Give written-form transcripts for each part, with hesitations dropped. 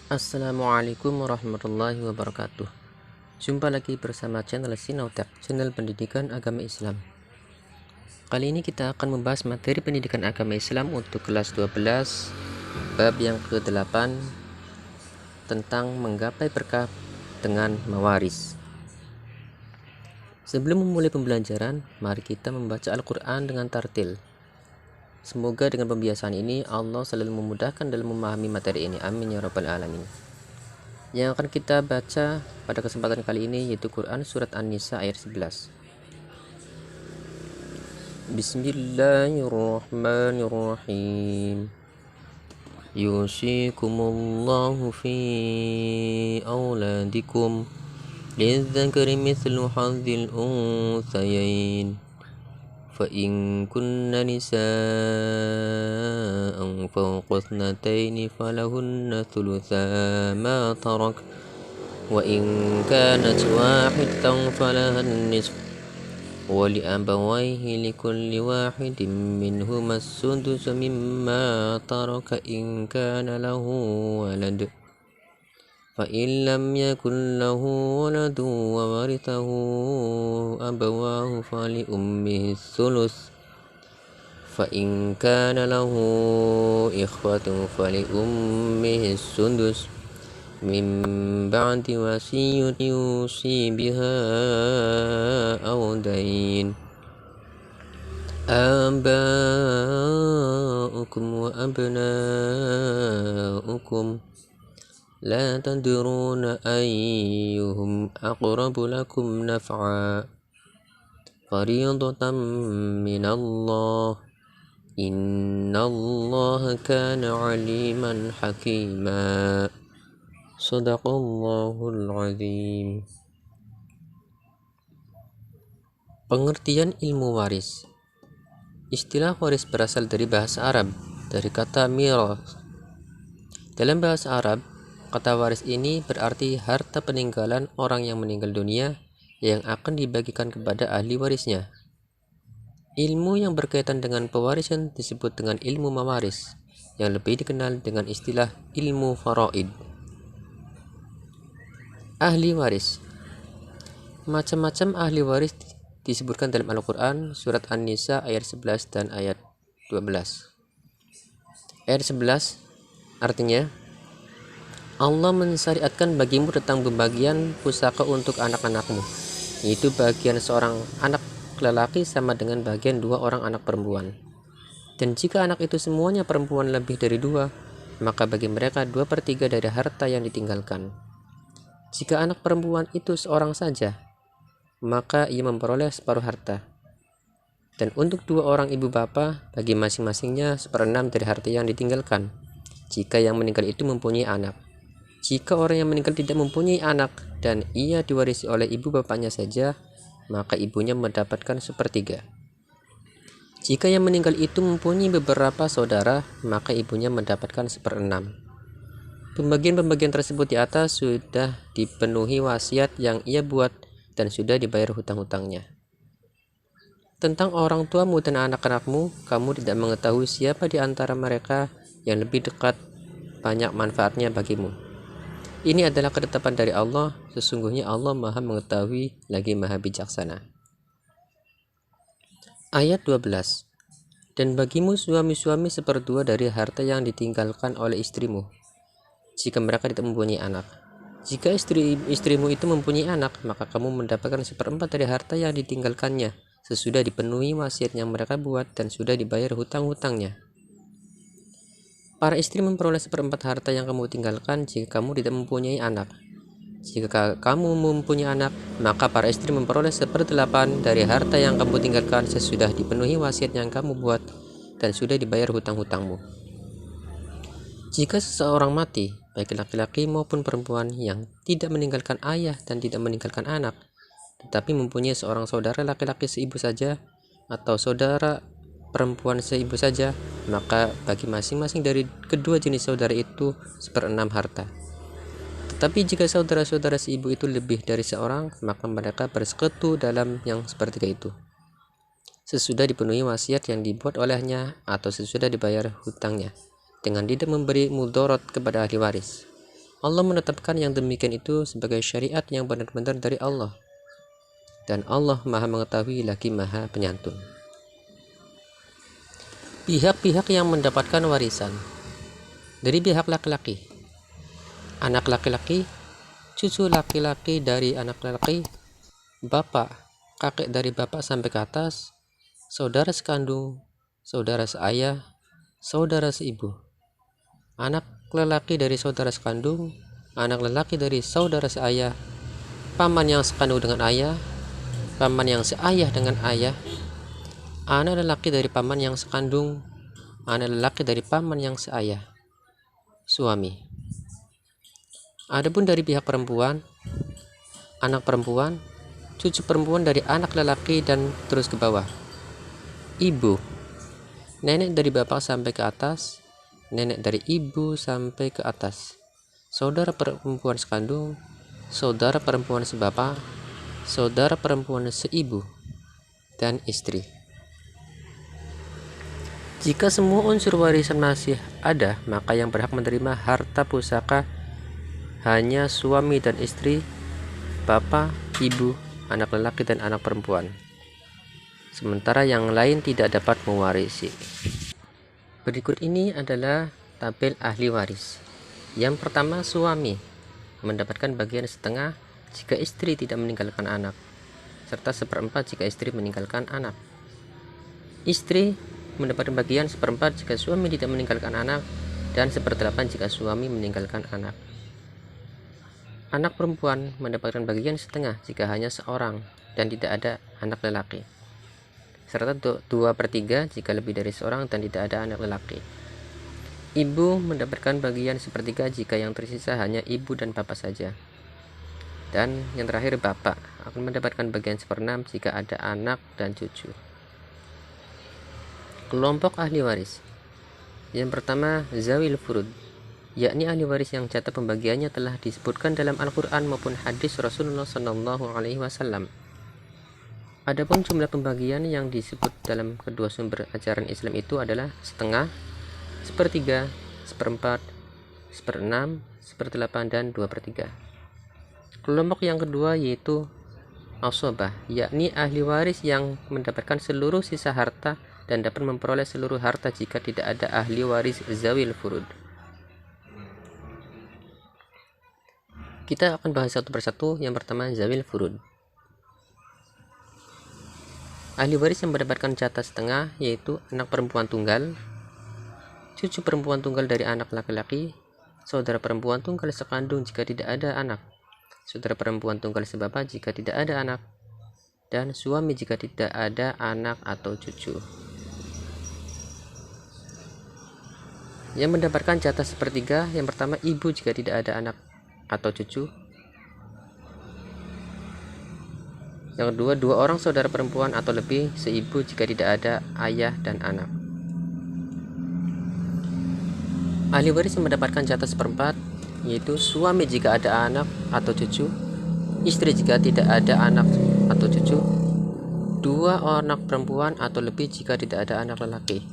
Assalamualaikum warahmatullahi wabarakatuh. Jumpa lagi bersama channel Sinautek, channel pendidikan agama Islam. Kali ini kita akan membahas materi pendidikan agama Islam untuk kelas 12, bab yang ke-8 tentang menggapai berkah dengan mewaris. Sebelum memulai pembelajaran, mari kita membaca Al-Quran dengan tartil. Semoga dengan pembiasaan ini Allah selalu memudahkan dalam memahami materi ini. Amin ya rabbal alamin. Yang akan kita baca pada kesempatan kali ini yaitu Quran Surat An-Nisa ayat 11. Bismillahirrahmanirrahim. Yusikumullahu fi auladikum lidzakari mithlu hadzil unthayain. فإن كن نساء فوق اثنتين فلهن ثلثا ما ترك وإن كانت واحدة فلها النصف ولأبويه لكل واحد منهما السدس مما ترك إن كان له ولد فإن لم يكن له ولد وورثه أبواه فلأمه الثلث فإن كان له إخوة فلأمه السدس من بعد وصية يوصي بها أو دين آباؤكم وأبناؤكم لا تدرون أيهم أقرب لكم نفعا فريضة من الله إن الله كان عليما حكيما صدق الله العظيم. Pengertian ilmu waris. Istilah waris berasal dari bahasa Arab, dari kata miras. Dalam bahasa Arab, kata waris ini berarti harta peninggalan orang yang meninggal dunia yang akan dibagikan kepada ahli warisnya. Ilmu yang berkaitan dengan pewarisan disebut dengan ilmu mawaris, yang lebih dikenal dengan istilah ilmu faraid. Ahli waris. Macam-macam ahli waris disebutkan dalam Al-Quran, surat An-Nisa ayat 11 dan ayat 12. Ayat 11 artinya, Allah mensyariatkan bagimu tentang pembagian pusaka untuk anak-anakmu, yaitu bagian seorang anak lelaki sama dengan bagian dua orang anak perempuan. Dan jika anak itu semuanya perempuan lebih dari dua, maka bagi mereka 2/3 dari harta yang ditinggalkan. Jika anak perempuan itu seorang saja, maka ia memperoleh separuh harta. Dan untuk dua orang ibu bapa, bagi masing-masingnya 1/6 dari harta yang ditinggalkan, jika yang meninggal itu mempunyai anak. Jika orang yang meninggal tidak mempunyai anak dan ia diwarisi oleh ibu bapaknya saja, maka ibunya mendapatkan 1/3. Jika yang meninggal itu mempunyai beberapa saudara, maka ibunya mendapatkan 1/6. Pembagian-pembagian tersebut di atas sudah dipenuhi wasiat yang ia buat dan sudah dibayar hutang-hutangnya. Tentang orang tuamu dan anak-anakmu, kamu tidak mengetahui siapa di antara mereka yang lebih dekat banyak manfaatnya bagimu. Ini adalah ketetapan dari Allah, sesungguhnya Allah Maha mengetahui lagi Maha bijaksana. Ayat 12. Dan bagimu suami-suami 1/2 dari harta yang ditinggalkan oleh istrimu, jika mereka tidak mempunyai anak. Jika istrimu itu mempunyai anak, maka kamu mendapatkan 1/4 dari harta yang ditinggalkannya, sesudah dipenuhi wasiat yang mereka buat dan sudah dibayar hutang-hutangnya. Para istri memperoleh 1/4 harta yang kamu tinggalkan jika kamu tidak mempunyai anak. Jika kamu mempunyai anak, maka para istri memperoleh 1/8 dari harta yang kamu tinggalkan sesudah dipenuhi wasiat yang kamu buat dan sudah dibayar hutang-hutangmu. Jika seseorang mati, baik laki-laki maupun perempuan yang tidak meninggalkan ayah dan tidak meninggalkan anak, tetapi mempunyai seorang saudara laki-laki seibu saja atau saudara perempuan seibu saja, maka bagi masing-masing dari kedua jenis saudara itu 1/6 harta. Tetapi jika saudara-saudara seibu itu lebih dari seorang, maka mereka bersekutu dalam yang sepertiga itu, sesudah dipenuhi wasiat yang dibuat olehnya atau sesudah dibayar hutangnya, dengan tidak memberi mudarat kepada ahli waris. Allah menetapkan yang demikian itu sebagai syariat yang benar-benar dari Allah, dan Allah Maha Mengetahui lagi Maha Penyantun. Pihak-pihak yang mendapatkan warisan dari pihak laki-laki: anak laki-laki, cucu laki-laki dari anak laki, bapak, kakek dari bapak sampai ke atas, saudara sekandung, saudara seayah, saudara seibu, anak lelaki dari saudara sekandung, anak lelaki dari saudara seayah, paman yang sekandung dengan ayah, paman yang seayah dengan ayah, anak lelaki dari paman yang sekandung, anak lelaki dari paman yang seayah, suami. Adapun dari pihak perempuan, anak perempuan, cucu perempuan dari anak lelaki dan terus ke bawah, ibu, nenek dari bapak sampai ke atas, nenek dari ibu sampai ke atas, saudara perempuan sekandung, saudara perempuan sebapak, saudara perempuan seibu, dan istri. Jika semua unsur warisan masih ada, maka yang berhak menerima harta pusaka hanya suami dan istri, bapak, ibu, anak lelaki, dan anak perempuan. Sementara yang lain tidak dapat mewarisi. Berikut ini adalah tabel ahli waris. Yang pertama, suami mendapatkan bagian setengah jika istri tidak meninggalkan anak, serta seperempat jika istri meninggalkan anak. Istri mendapatkan bagian seperempat jika suami tidak meninggalkan anak, dan seperdelapan jika suami meninggalkan anak. Anak perempuan mendapatkan bagian setengah jika hanya seorang dan tidak ada anak lelaki, serta 2/3 jika lebih dari seorang dan tidak ada anak lelaki. Ibu mendapatkan bagian 1/3 jika yang tersisa hanya ibu dan bapak saja. Dan yang terakhir, bapak akan mendapatkan bagian 1/6 jika ada anak dan cucu. Kelompok ahli waris. Yang pertama, zawil furud, yakni ahli waris yang jatah pembagiannya telah disebutkan dalam Al-Quran maupun hadis Rasulullah SAW. Adapun jumlah pembagian yang disebut dalam kedua sumber ajaran Islam itu adalah setengah, 1/3, 1/4, 1/6, 1/8, dan 2/3. Kelompok yang kedua yaitu asobah, yakni ahli waris yang mendapatkan seluruh sisa harta dan dapat memperoleh seluruh harta jika tidak ada ahli waris zawil furud. Kita akan bahas satu persatu. Yang pertama, zawil furud. Ahli waris yang mendapatkan jatah setengah yaitu anak perempuan tunggal, cucu perempuan tunggal dari anak laki-laki, saudara perempuan tunggal sekandung jika tidak ada anak, saudara perempuan tunggal sebapak jika tidak ada anak, dan suami jika tidak ada anak atau cucu. Yang mendapatkan jatah 1/3, yang pertama ibu jika tidak ada anak atau cucu. Yang kedua, 2 orang saudara perempuan atau lebih seibu jika tidak ada ayah dan anak. Ahli waris yang mendapatkan jatah 1/4 yaitu suami jika ada anak atau cucu, istri jika tidak ada anak atau cucu, 2 anak perempuan atau lebih jika tidak ada anak lelaki,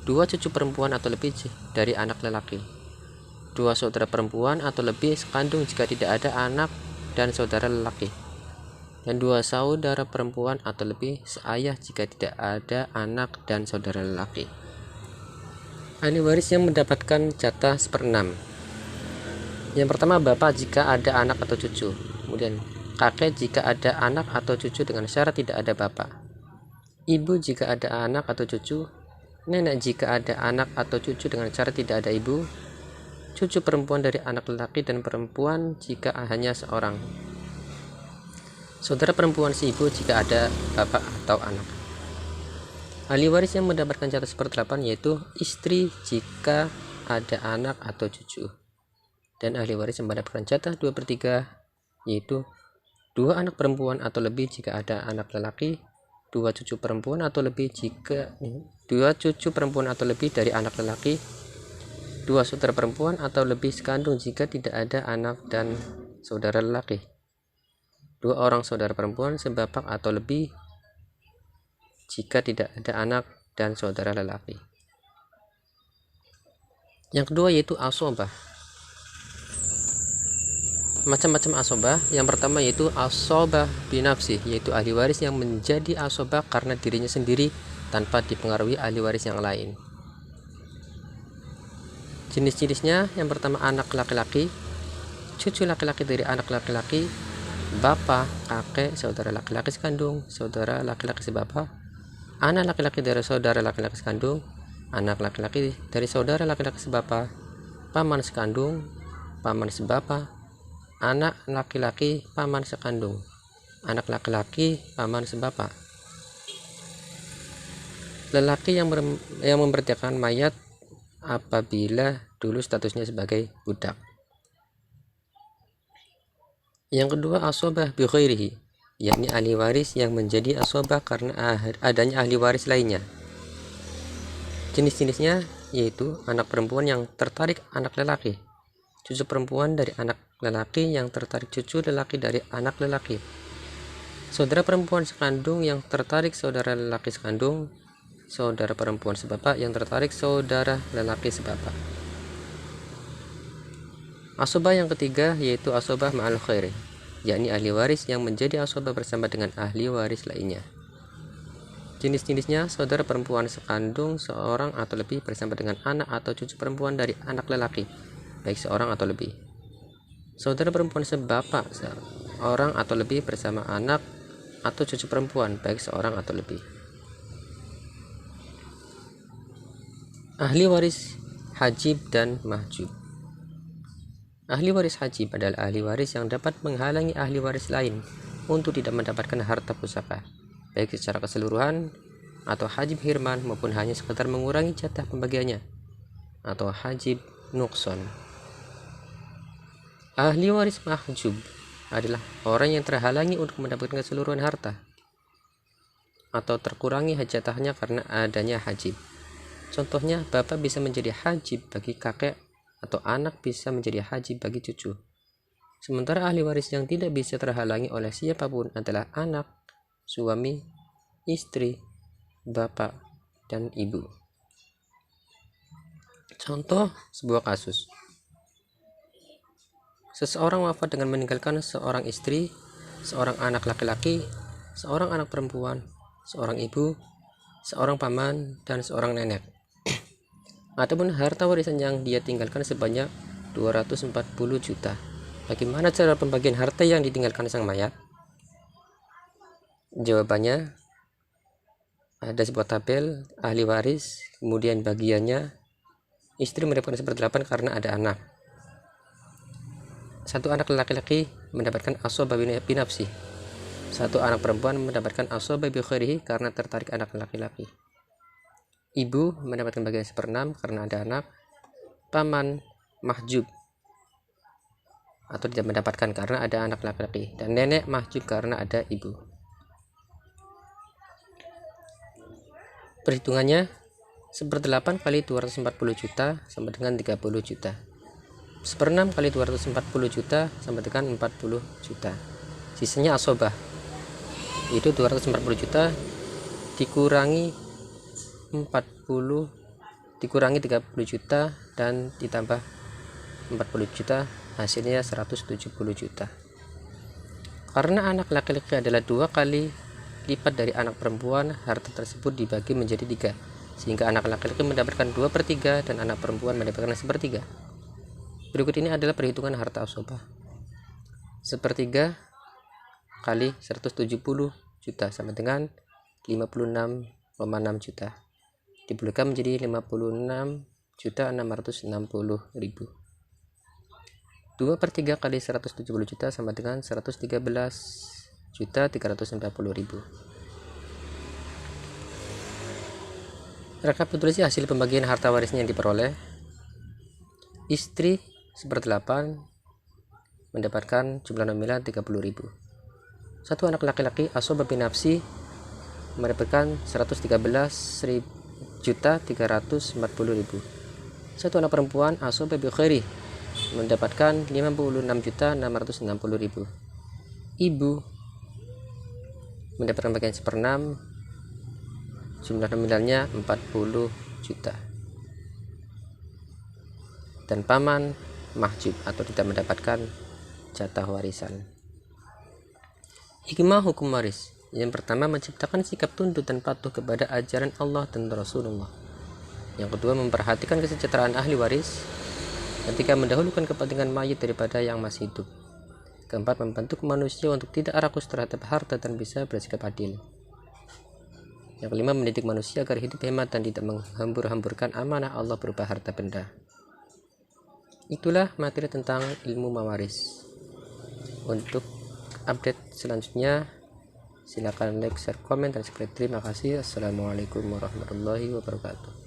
2 cucu perempuan atau lebih dari anak lelaki, 2 saudara perempuan atau lebih sekandung jika tidak ada anak dan saudara lelaki, dan 2 saudara perempuan atau lebih seayah jika tidak ada anak dan saudara lelaki. Ahli waris yang mendapatkan jatah 1/6. Yang pertama, bapak jika ada anak atau cucu, kemudian kakek jika ada anak atau cucu dengan syarat tidak ada bapak, ibu jika ada anak atau cucu, nenek jika ada anak atau cucu dengan syarat tidak ada ibu, cucu perempuan dari anak lelaki dan perempuan jika hanya seorang, saudara perempuan seibu jika ada bapak atau anak. Ahli waris yang mendapatkan jatah 1/8 yaitu istri jika ada anak atau cucu, dan ahli waris yang mendapatkan jatah 2/3 yaitu 2 anak perempuan atau lebih jika ada anak lelaki, 2 cucu perempuan atau lebih dari anak lelaki, 2 saudara perempuan atau lebih sekandung jika tidak ada anak dan saudara lelaki, 2 orang saudara perempuan sebapak atau lebih jika tidak ada anak dan saudara lelaki. Yang kedua yaitu asobah. Macam-macam asobah. Yang pertama yaitu asobah binafsi, yaitu ahli waris yang menjadi asobah karena dirinya sendiri tanpa dipengaruhi ahli waris yang lain. Jenis-jenisnya, yang pertama anak laki-laki, cucu laki-laki dari anak laki-laki, bapak, kakek, saudara laki-laki sekandung, saudara laki-laki sebapak, anak laki-laki dari saudara laki-laki sekandung, anak laki-laki dari saudara laki-laki sebapak, paman sekandung, paman sebapak, anak laki-laki paman sekandung, anak laki-laki paman sebapak. Lelaki yang memerdekakan mayat apabila dulu statusnya sebagai budak. Yang kedua asobah bi ghairihi, yakni ahli waris yang menjadi asobah karena adanya ahli waris lainnya. Jenis-jenisnya yaitu anak perempuan yang tertarik anak lelaki, cucu perempuan dari anak lelaki yang tertarik cucu lelaki dari anak lelaki, saudara perempuan sekandung yang tertarik saudara lelaki sekandung, saudara perempuan sebapak yang tertarik saudara lelaki sebapak. Asobah yang ketiga yaitu asobah ma'al khairi, yakni ahli waris yang menjadi asobah bersama dengan ahli waris lainnya. Jenis-jenisnya saudara perempuan sekandung seorang atau lebih bersama dengan anak atau cucu perempuan dari anak lelaki, baik seorang atau lebih. Saudara perempuan sebapak seorang atau lebih bersama anak atau cucu perempuan, baik seorang atau lebih. Ahli waris hajib dan mahjub. Ahli waris hajib adalah ahli waris yang dapat menghalangi ahli waris lain untuk tidak mendapatkan harta pusaka, baik secara keseluruhan atau hajib hirman maupun hanya sekedar mengurangi jatah pembagiannya, atau hajib nukson. Ahli waris mahjub adalah orang yang terhalangi untuk mendapatkan keseluruhan harta atau terkurangi jatahnya karena adanya hajib. Contohnya, bapak bisa menjadi hajib bagi kakek atau anak bisa menjadi hajib bagi cucu. Sementara ahli waris yang tidak bisa terhalangi oleh siapapun adalah anak, suami, istri, bapak, dan ibu. Contoh sebuah kasus. Seseorang wafat dengan meninggalkan seorang istri, seorang anak laki-laki, seorang anak perempuan, seorang ibu, seorang paman, dan seorang nenek. Ataupun harta warisan yang dia tinggalkan sebanyak 240 juta. Bagaimana cara pembagian harta yang ditinggalkan sang mayat? Jawabannya ada sebuah tabel ahli waris, kemudian bagiannya istri mendapatkan 1/8 karena ada anak. Satu anak laki-laki mendapatkan asobah binafsi. Satu anak perempuan mendapatkan asobah bi khairihi karena tertarik anak laki-laki. Ibu mendapatkan bagian 1/6 karena ada anak. Paman mahjub atau tidak mendapatkan karena ada anak laki-laki, dan nenek mahjub karena ada ibu. Perhitungannya 1/8 kali 240 juta sama dengan 30 juta. 1/6 kali 240 juta sama dengan 40 juta. Sisanya asobah, itu 240 juta dikurangi 30 juta dan ditambah 40 juta, hasilnya 170 juta. Karena anak laki-laki adalah 2 kali lipat dari anak perempuan, harta tersebut dibagi menjadi 3, sehingga anak laki-laki mendapatkan 2/3 dan anak perempuan mendapatkan 1/3. Berikut ini adalah perhitungan harta asobah. 1/3 kali 170 juta sama dengan 56,6 juta. Dibelikan menjadi 56.660.000. 2/3 kali 170 juta sama dengan 113.340.000. Rekapitulasi hasil pembagian harta warisnya yang diperoleh. Istri 1/8 mendapatkan jumlah nominal 30.000. Satu anak laki-laki asobah binafsi mendapatkan 113.340.000. Satu anak perempuan asobah bi khairi mendapatkan 56.660.000. Ibu mendapatkan bagian 1/6, jumlah nominalnya 40 juta. Dan paman mahjub atau tidak mendapatkan jatah warisan. Hikmah hukum waris. Yang pertama, menciptakan sikap tunduk dan patuh kepada ajaran Allah dan Rasulullah. Yang kedua, memperhatikan kesejahteraan ahli waris. Ketiga, mendahulukan kepentingan mayit daripada yang masih hidup. Keempat, membantu manusia untuk tidak rakus terhadap harta dan bisa bersikap adil. Yang kelima, mendidik manusia agar hidup hemat dan tidak menghambur-hamburkan amanah Allah berupa harta benda. Itulah materi tentang ilmu mawaris. Untuk update selanjutnya, silakan like, share, komen, dan subscribe. Terima kasih. Assalamualaikum warahmatullahi wabarakatuh.